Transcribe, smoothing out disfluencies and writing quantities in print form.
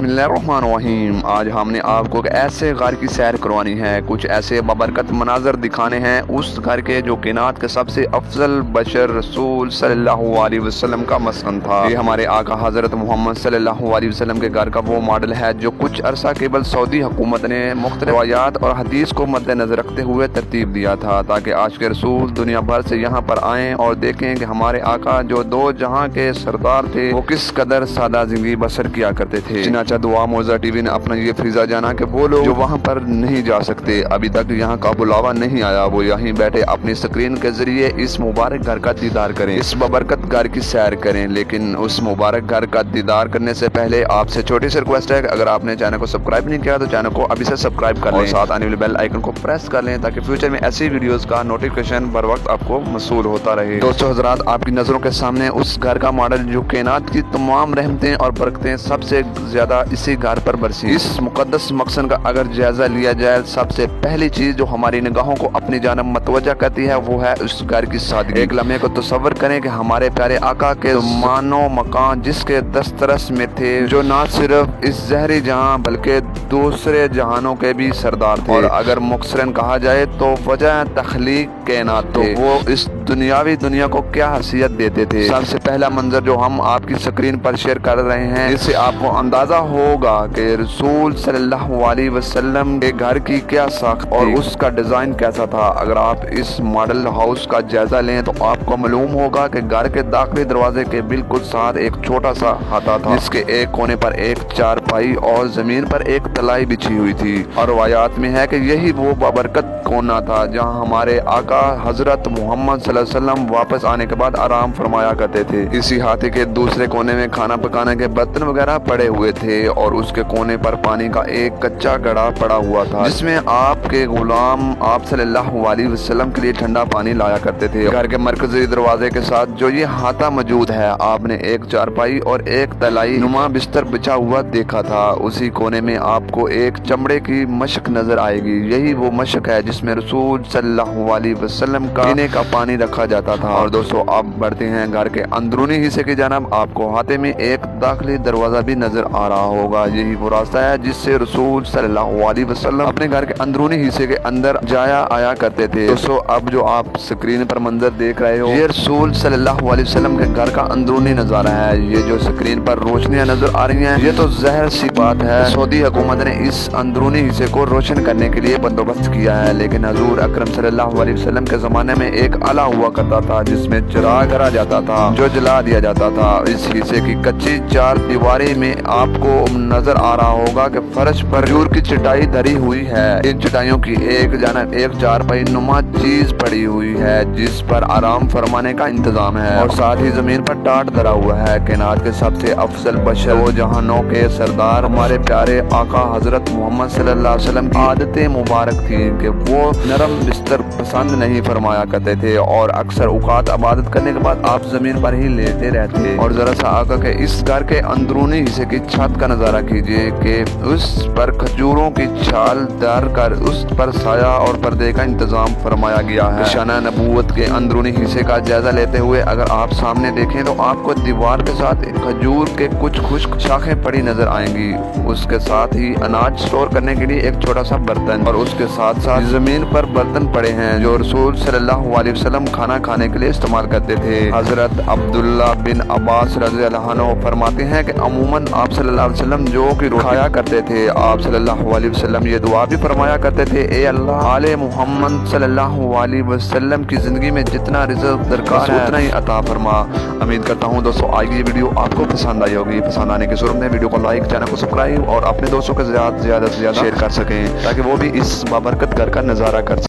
बिस्मिल्लाहिर्रहमानिर्रहीम। आज हमने आपको ऐसे घर की सैर करवानी है, कुछ ऐसे बबरकत मनाजर दिखाने हैं उस घर के जो कायनात के सबसे अफजल बशर रसूल सल्लल्लाहु अलैहि वसल्लम का मस्कन था। ये हमारे आका हजरत मोहम्मद सल्लल्लाहु अलैहि वसल्लम के घर का वो मॉडल है जो कुछ अरसा केवल सऊदी हुकूमत ने मुख्तलिफ रवायात और हदीस को मद्देनजर रखते हुए तरतीब दिया था, ताकि आज के रसूल दुनिया भर से यहाँ पर आएँ और देखें कि हमारे आका जो दो जहाँ के सरदार थे वो किस कदर सादा जिंदगी बसर किया करते थे। चनाचा दुआ मोजा टीवी ने अपना ये फरीजा जाना कि वो लोग जो वहाँ पर नहीं जा सकते, अभी तक यहाँ का बुलावा नहीं आया, वो यहीं बैठे अपनी स्क्रीन के जरिए इस मुबारक घर का दीदार करें, इस बबरकत घर की सैर करें। लेकिन उस मुबारक घर का दीदार करने से पहले आपसे छोटी सी रिक्वेस्ट है कि अगर आपने चैनल को सब्सक्राइब नहीं किया तो चैनल को अभी से सब्सक्राइब कर लें, साथ आने वाले बेल आइकन को प्रेस कर लें ताकि फ्यूचर में ऐसी वीडियोस का नोटिफिकेशन बर वक्त आपको मसूल होता रहे। दोस्तों हजरात, आपकी नजरों के सामने उस घर का मॉडल जो कायनात की तमाम रहमतें और बरकतें सबसे ज्यादा इसी घर पर बरसी। इस मुकद्दस मकसद का अगर जायजा लिया जाए, सबसे पहली चीज जो हमारी निगाहों को अपनी जानब मतवज्जा करती है वो है उस घर की सादगी। एक लम्हे को तसव्वुर करें कि हमारे प्यारे आका के मानो मकान जिसके दस्तरस में थे, जो ना सिर्फ इस जहरी जहां बल्कि दूसरे जहानों के भी सरदार थे, और अगर मुख्तसरन कहा जाए तो वजह तख्लीक कायनात थे, तो वो इस दुनियावी दुनिया को क्या हैसियत देते थे। सबसे पहला मंजर जो हम आपकी स्क्रीन पर शेयर कर रहे हैं, इससे आपको अंदाजा होगा कि रसूल सल्लल्लाहु अलैहि वसल्लम के घर की क्या साख्त और उसका डिजाइन कैसा था। अगर आप इस मॉडल हाउस का जायजा लें तो आपको मालूम होगा कि घर के दाखिली दरवाजे के बिल्कुल साथ एक छोटा सा हाथा था, जिसके एक कोने पर एक चारपाई और जमीन पर एक तलाई बिछी हुई थी, और रवायात में है कि यही वो बाबरकत कोना था जहां हमारे आका हजरत मोहम्मद सल्लल्लाहु अलैहि वसल्लम वापस आने के बाद आराम फरमाया करते थे। इसी हाथी के दूसरे कोने में खाना पकाने के बर्तन वगैरह पड़े हुए थे, और उसके कोने पर पानी का एक कच्चा घड़ा पड़ा हुआ था, जिसमें आपके गुलाम आप सल्लल्लाहु अलैहि वसल्लम के लिए ठंडा पानी लाया करते थे। घर के मरकजी दरवाजे के साथ जो ये हाथा मौजूद है, आपने एक चारपाई और एक तलाई नुमा बिस्तर बिछा हुआ देखा था। उसी कोने में आपको एक चमड़े की मशक नजर आएगी, यही वो मशक है जिसमें रसूल सल्लल्लाहु अलैहि वसल्लम का पीने का पानी रखा जाता था। और दोस्तों अब बढ़ते हैं घर के अंदरूनी हिस्से की जानब। आपको हाथे में एक दाखिली दरवाजा भी नजर आ रहा होगा, यही वो रास्ता है जिससे रसूल सल्लल्लाहु अलैहि वसल्लम अपने घर के अंदरूनी हिस्से के अंदर जाया आया करते थे। दोस्तों अब जो आप स्क्रीन पर मंजर देख रहे हो, ये रसूल सल्लल्लाहु अलैहि वसल्लम के घर का अंदरूनी नजारा है। ये जो स्क्रीन पर रोशनियां नजर आ रही हैं, ये तो जहर सी बात है, सऊदी हुकूमत ने इस अंदरूनी हिस्से को रोशन करने के लिए बंदोबस्त किया है। लेकिन हजूर अकरम सल्लल्लाहु अलैहि वसल्लम के जमाने में एक आला हुआ करता था जिसमें चिराग करा जाता था जो जला दिया जाता था। इस हिस्से की कच्ची चार दीवारी में आपको नजर आ रहा होगा कि फर्श पर खजूर की चटाई धरी हुई है। इन चटाइयों की एक जानब एक चारपाई नुमा चीज पड़ी हुई है जिस पर आराम फरमाने का इंतजाम है, और साथ ही जमीन पर टाट धरा हुआ है। कायनात के सबसे अफजल बशर वो जहानों के सरदार हमारे प्यारे आका हजरत मोहम्मद सल्लल्लाहु अलैहि वसल्लम की आदतें मुबारक थी कि वो नरम बिस्तर पसंद नहीं फरमाया करते थे, और अक्सर औकात इबादत करने के बाद आप जमीन पर ही लेटे रहते। और जरा सा आका के इस घर के अंदरूनी हिस्से की छत का नजारा कीजिए कि उस पर खजूरों की छाल डाल कर उस पर साया और पर्दे का इंतजाम फरमाया गया है। निशाना नबूवत के अंदरूनी हिस्से का जायजा लेते हुए अगर आप सामने देखें तो आपको दीवार के साथ खजूर के कुछ खुश्क शाखें पड़ी नजर आएंगी, उसके साथ ही अनाज स्टोर करने के लिए एक छोटा सा बर्तन, और उसके साथ साथ जमीन पर बर्तन पड़े हैं जो रसूल सल्लल्लाहु अलैहि वसल्लम खाना खाने के लिए इस्तेमाल करते थे। हजरत अब्दुल्ला बिन अब्बास रज़ियल्लाहु अन्हु फरमाते हैं कि अमूमन आप सल्लल्लाहु अलैहि वसल्लम जो कि खाया करते थे, आप सल्लल्लाहु अलैहि वसल्लम ये दुआ भी फरमाया करते थे, ए अल्लाह आले मोहम्मद सल्लल्लाहु अलैहि वसल्लम की जिंदगी में जितना रिज़्क़ दरकार है उतना ही अता फरमा। उम्मीद करता हूँ दोस्तों आज ये वीडियो आपको पसंद आई होगी। पसंद आने की सूरत में वीडियो को लाइक, चैनल को सब्सक्राइब और अपने दोस्तों के ज्यादा से ज्यादा शेयर कर सकें ताकि वो भी इस बाबरकत घर का नजारा कर सकें।